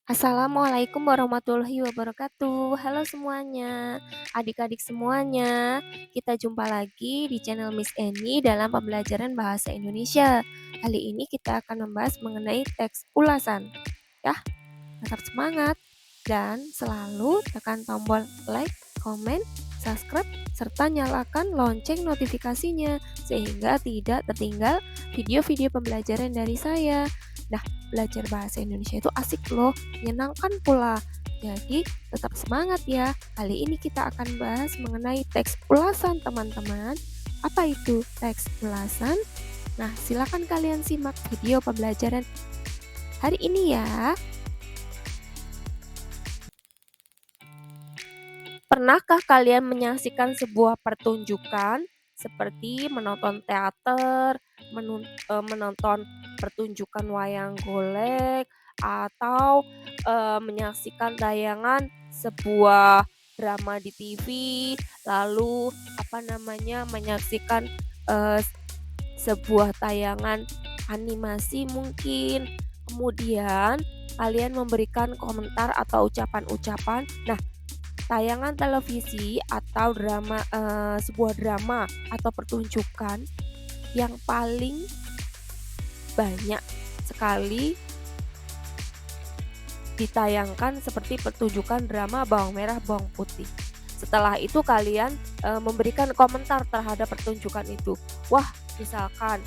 Assalamualaikum warahmatullahi wabarakatuh. Halo semuanya, adik-adik semuanya. Kita jumpa lagi di channel Miss Eni dalam pembelajaran bahasa Indonesia. Kali ini kita akan membahas mengenai teks ulasan. Ya, tetap semangat dan selalu tekan tombol like, komen, subscribe, serta nyalakan lonceng notifikasinya sehingga tidak tertinggal video-video pembelajaran dari saya. Nah, belajar bahasa Indonesia itu asik loh, menyenangkan pula. Jadi, tetap semangat ya. Kali ini kita akan bahas mengenai teks ulasan, teman-teman. Apa itu teks ulasan? Nah, silakan kalian simak video pembelajaran hari ini ya. Pernahkah kalian menyaksikan sebuah pertunjukan seperti menonton teater, menonton pertunjukan wayang golek, atau menyaksikan tayangan sebuah drama di TV, lalu menyaksikan eh, sebuah tayangan animasi mungkin. Kemudian kalian memberikan komentar atau ucapan-ucapan. Nah, tayangan televisi atau sebuah drama atau pertunjukan yang paling banyak sekali ditayangkan seperti pertunjukan drama bawang merah bawang putih. Setelah itu kalian memberikan komentar terhadap pertunjukan itu. Wah, misalkan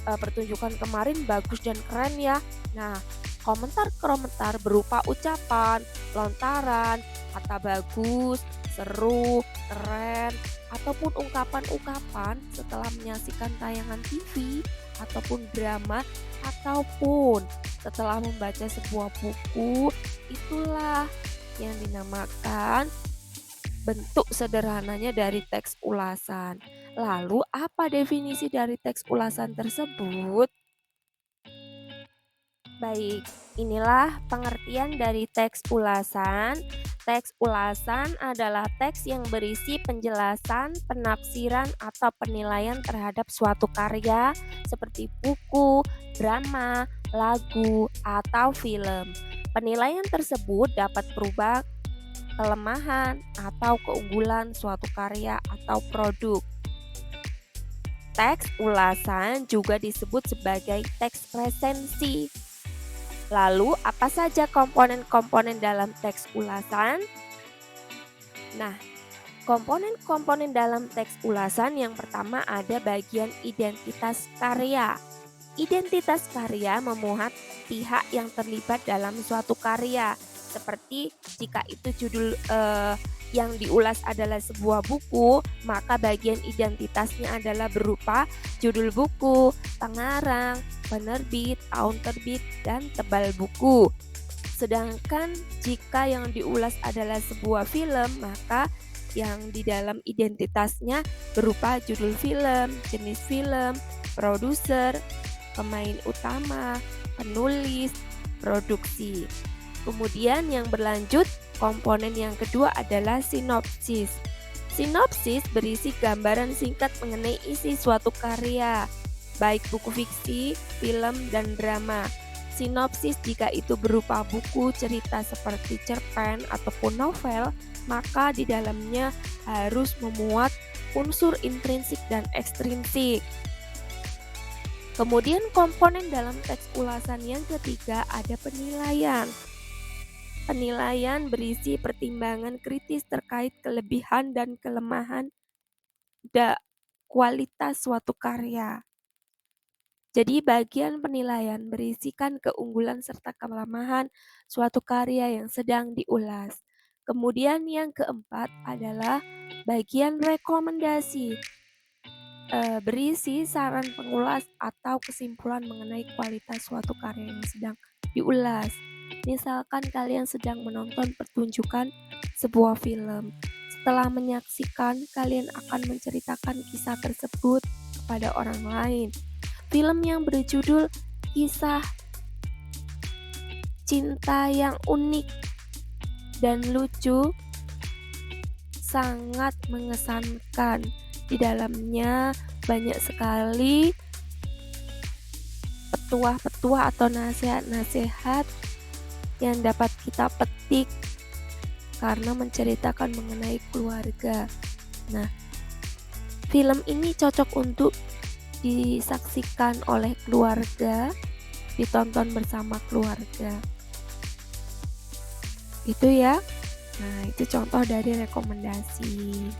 pertunjukan kemarin bagus dan keren ya. Nah, komentar-komentar berupa ucapan, lontaran, kata bagus, seru, keren, ataupun ungkapan-ungkapan setelah menyaksikan tayangan TV ataupun drama ataupun setelah membaca sebuah buku, itulah yang dinamakan bentuk sederhananya dari teks ulasan. Lalu apa definisi dari teks ulasan tersebut? Baik, inilah pengertian dari teks ulasan. Teks ulasan adalah teks yang berisi penjelasan, penafsiran, atau penilaian terhadap suatu karya seperti buku, drama, lagu, atau film. Penilaian tersebut dapat berubah kelemahan atau keunggulan suatu karya atau produk. Teks ulasan juga disebut sebagai teks resensi. Lalu, apa saja komponen-komponen dalam teks ulasan? Nah, komponen-komponen dalam teks ulasan yang pertama ada bagian identitas karya. Identitas karya memuat pihak yang terlibat dalam suatu karya. Seperti jika itu judul yang diulas adalah sebuah buku, maka bagian identitasnya adalah berupa judul buku, pengarang, penerbit, tahun terbit, dan tebal buku. Sedangkan jika yang diulas adalah sebuah film, maka yang di dalam identitasnya berupa judul film, jenis film, produser, pemain utama, penulis, produksi. Kemudian yang berlanjut, komponen yang kedua adalah sinopsis. Sinopsis berisi gambaran singkat mengenai isi suatu karya, baik buku fiksi, film, dan drama. Sinopsis jika itu berupa buku cerita seperti cerpen ataupun novel, maka di dalamnya harus memuat unsur intrinsik dan ekstrinsik. Kemudian komponen dalam teks ulasan yang ketiga ada penilaian. Penilaian berisi pertimbangan kritis terkait kelebihan dan kelemahan kualitas suatu karya. Jadi bagian penilaian berisikan keunggulan serta kelemahan suatu karya yang sedang diulas. Kemudian yang keempat adalah bagian rekomendasi. Berisi saran pengulas atau kesimpulan mengenai kualitas suatu karya yang sedang diulas. Misalkan kalian sedang menonton pertunjukan sebuah film. Setelah menyaksikan, kalian akan menceritakan kisah tersebut kepada orang lain. Film yang berjudul Kisah Cinta yang Unik dan Lucu sangat mengesankan. Di dalamnya banyak sekali petuah-petuah atau nasihat-nasihat yang dapat kita petik karena menceritakan mengenai keluarga. Nah, film ini cocok untuk disaksikan oleh keluarga, ditonton bersama keluarga. Itu ya. Nah, itu contoh dari rekomendasi.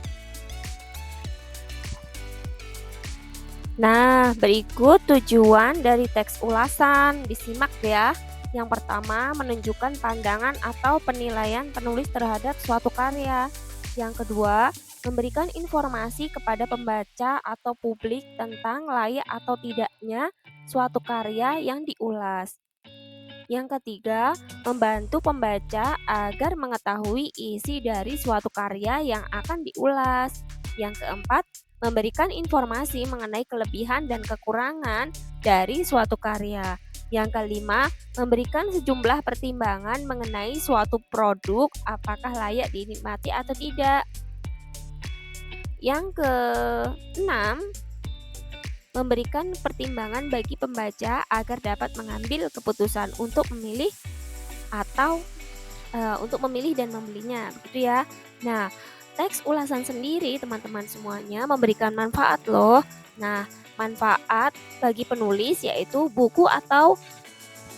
Nah, berikut tujuan dari teks ulasan. Disimak ya. Yang pertama, menunjukkan pandangan atau penilaian penulis terhadap suatu karya. Yang kedua, memberikan informasi kepada pembaca atau publik tentang layak atau tidaknya suatu karya yang diulas. Yang ketiga, membantu pembaca agar mengetahui isi dari suatu karya yang akan diulas. Yang keempat, memberikan informasi mengenai kelebihan dan kekurangan dari suatu karya. Yang kelima, memberikan sejumlah pertimbangan mengenai suatu produk apakah layak dinikmati atau tidak. Yang keenam, memberikan pertimbangan bagi pembaca agar dapat mengambil keputusan untuk memilih atau untuk memilih dan membelinya, begitu ya. Nah, teks ulasan sendiri teman-teman semuanya memberikan manfaat loh. Nah, manfaat bagi penulis yaitu buku atau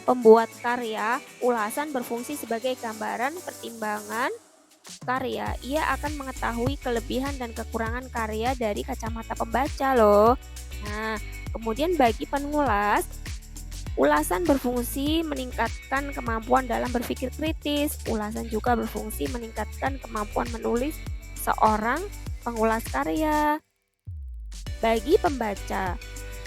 pembuat karya, ulasan berfungsi sebagai gambaran pertimbangan karya. Ia akan mengetahui kelebihan dan kekurangan karya dari kacamata pembaca loh. Nah, kemudian bagi penulis, ulasan berfungsi meningkatkan kemampuan dalam berpikir kritis. Ulasan juga berfungsi meningkatkan kemampuan menulis seorang pengulas karya. Bagi pembaca,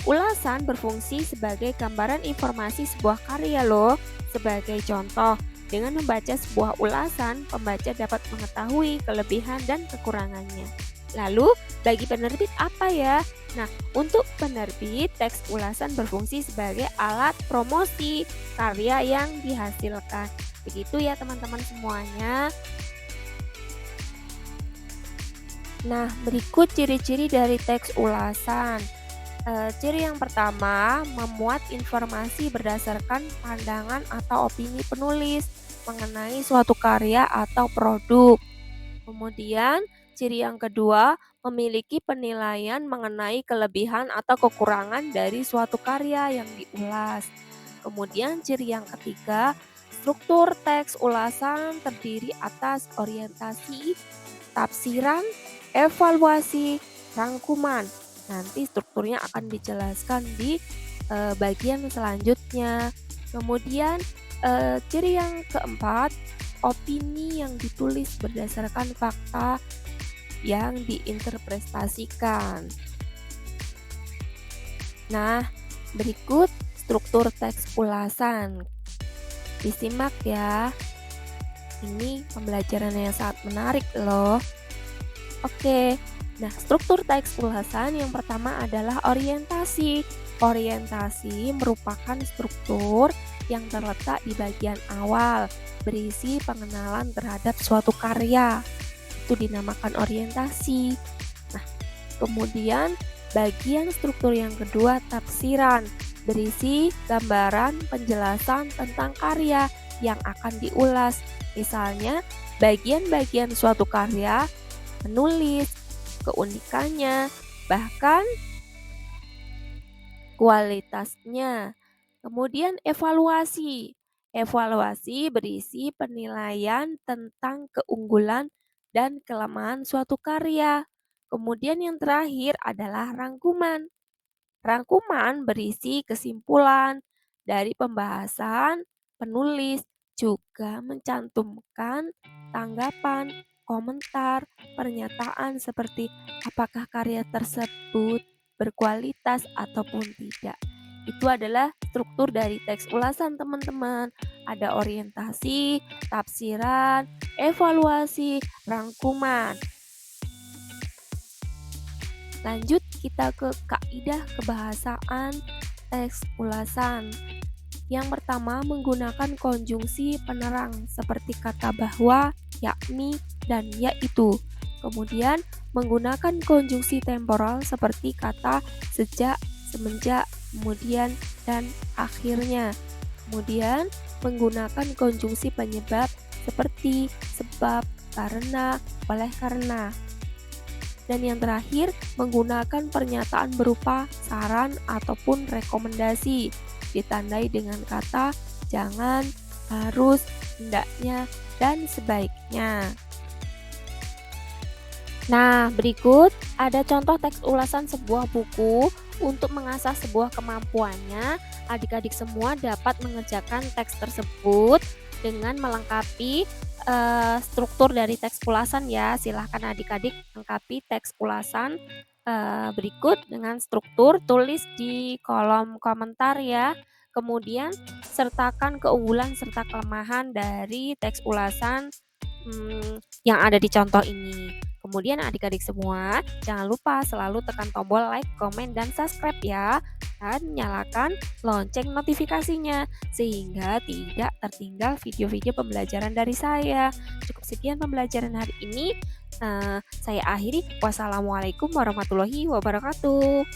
ulasan berfungsi sebagai gambaran informasi sebuah karya loh. Sebagai contoh, dengan membaca sebuah ulasan, pembaca dapat mengetahui kelebihan dan kekurangannya. Lalu, bagi penerbit apa ya? Nah, untuk penerbit, teks ulasan berfungsi sebagai alat promosi karya yang dihasilkan. Begitu ya teman-teman semuanya. Nah, berikut ciri-ciri dari teks ulasan. Ciri yang pertama, memuat informasi berdasarkan pandangan atau opini penulis mengenai suatu karya atau produk. Kemudian, ciri yang kedua, memiliki penilaian mengenai kelebihan atau kekurangan dari suatu karya yang diulas. Kemudian, ciri yang ketiga, struktur teks ulasan terdiri atas orientasi, tafsiran, evaluasi, rangkuman. Nanti strukturnya akan dijelaskan di bagian selanjutnya. Kemudian, ciri yang keempat, opini yang ditulis berdasarkan fakta yang diinterpretasikan. Nah, berikut struktur teks ulasan. Disimak ya. Ini pembelajaran yang sangat menarik loh. Oke, nah struktur teks ulasan yang pertama adalah orientasi. Orientasi merupakan struktur yang terletak di bagian awal, berisi pengenalan terhadap suatu karya. Itu dinamakan orientasi. Nah, kemudian bagian struktur yang kedua tafsiran, berisi gambaran penjelasan tentang karya yang akan diulas. Misalnya, bagian-bagian suatu karya, menulis, keunikannya, bahkan kualitasnya. Kemudian evaluasi. Evaluasi berisi penilaian tentang keunggulan dan kelemahan suatu karya. Kemudian yang terakhir adalah rangkuman. Rangkuman berisi kesimpulan dari pembahasan penulis, juga mencantumkan tanggapan, komentar, pernyataan seperti apakah karya tersebut berkualitas ataupun tidak. Itu adalah struktur dari teks ulasan teman-teman. Ada orientasi, tafsiran, evaluasi, rangkuman. Lanjut kita ke kaidah kebahasaan teks ulasan. Yang pertama, menggunakan konjungsi penerang seperti kata bahwa, yakni, dan yaitu. Kemudian, menggunakan konjungsi temporal seperti kata sejak, semenjak, kemudian, dan akhirnya. Kemudian menggunakan konjungsi penyebab seperti sebab, karena, oleh karena. Dan yang terakhir, menggunakan pernyataan berupa saran ataupun rekomendasi, ditandai dengan kata jangan, harus, hendaknya, dan sebaiknya. Nah, berikut ada contoh teks ulasan sebuah buku. Untuk mengasah sebuah kemampuannya, adik-adik semua dapat mengerjakan teks tersebut dengan melengkapi struktur dari teks ulasan ya. Silahkan adik-adik lengkapi teks ulasan berikut dengan struktur, tulis di kolom komentar ya. Kemudian sertakan keunggulan serta kelemahan dari teks ulasan yang ada di contoh ini. Kemudian adik-adik semua, jangan lupa selalu tekan tombol like, komen, dan subscribe ya. Dan nyalakan lonceng notifikasinya, sehingga tidak tertinggal video-video pembelajaran dari saya. Cukup sekian pembelajaran hari ini. Saya akhiri. Wassalamualaikum warahmatullahi wabarakatuh.